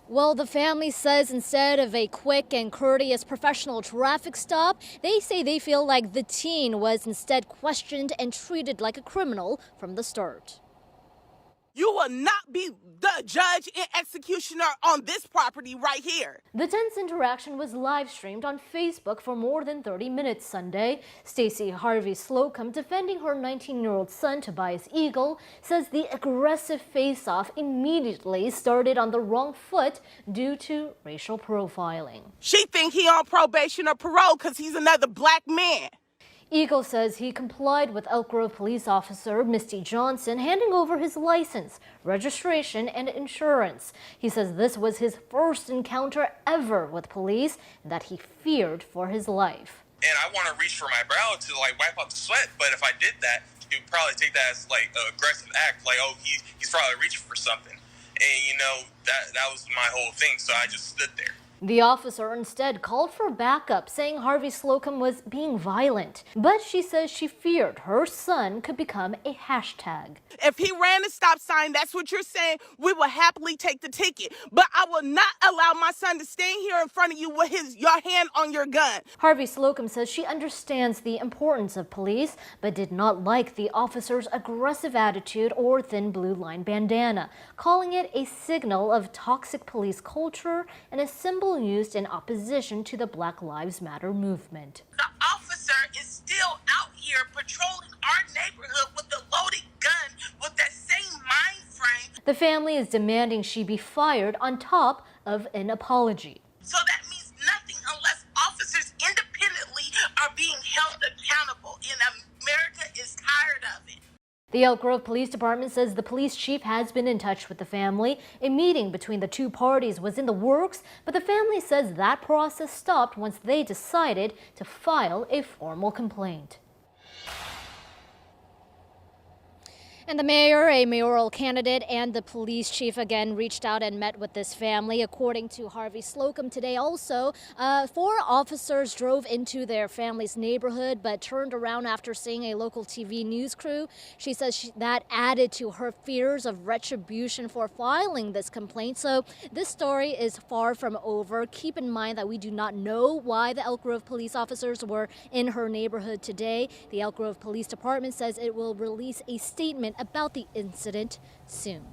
Well, the family says instead of a quick and courteous professional traffic stop, they say they feel like the teen was instead questioned and treated like a criminal from the start. You will not be the judge and executioner on this property right here. The tense interaction was live streamed on Facebook for more than 30 minutes Sunday. Stacey Harvey Slocum, defending her 19-year-old son Tobias Eagle, says the aggressive face-off immediately started on the wrong foot due to racial profiling. She think he on probation or parole because he's another black man. Eagle says he complied with Elk Grove Police officer Misty Johnson handing over his license, registration, and insurance. He says this was his first encounter ever with police and that he feared for his life. And I want to reach for my brow to wipe out the sweat, but if I did that, he would probably take that as an aggressive act, oh, he's probably reaching for something. And that was my whole thing, so I just stood there. The officer instead called for backup, saying Harvey Slocum was being violent. But she says she feared her son could become a hashtag. If he ran a stop sign, that's what you're saying, we will happily take the ticket. But I will not allow my son to stand here in front of you with your hand on your gun. Harvey Slocum says she understands the importance of police, but did not like the officer's aggressive attitude or thin blue line bandana, calling it a signal of toxic police culture and a symbol used in opposition to the Black Lives Matter movement. The officer is still out here patrolling our neighborhood with a loaded gun with that same mind frame. The family is demanding she be fired on top of an apology. So that means nothing unless officers independently are being held accountable, and America is tired of it. The Elk Grove Police Department says the police chief has been in touch with the family. A meeting between the two parties was in the works, but the family says that process stopped once they decided to file a formal complaint. And the mayor, a mayoral candidate, and the police chief again reached out and met with this family. According to Harvey Slocum today also, 4 officers drove into their family's neighborhood but turned around after seeing a local TV news crew. She says that added to her fears of retribution for filing this complaint. So this story is far from over. Keep in mind that we do not know why the Elk Grove police officers were in her neighborhood today. The Elk Grove Police Department says it will release a statement about the incident soon.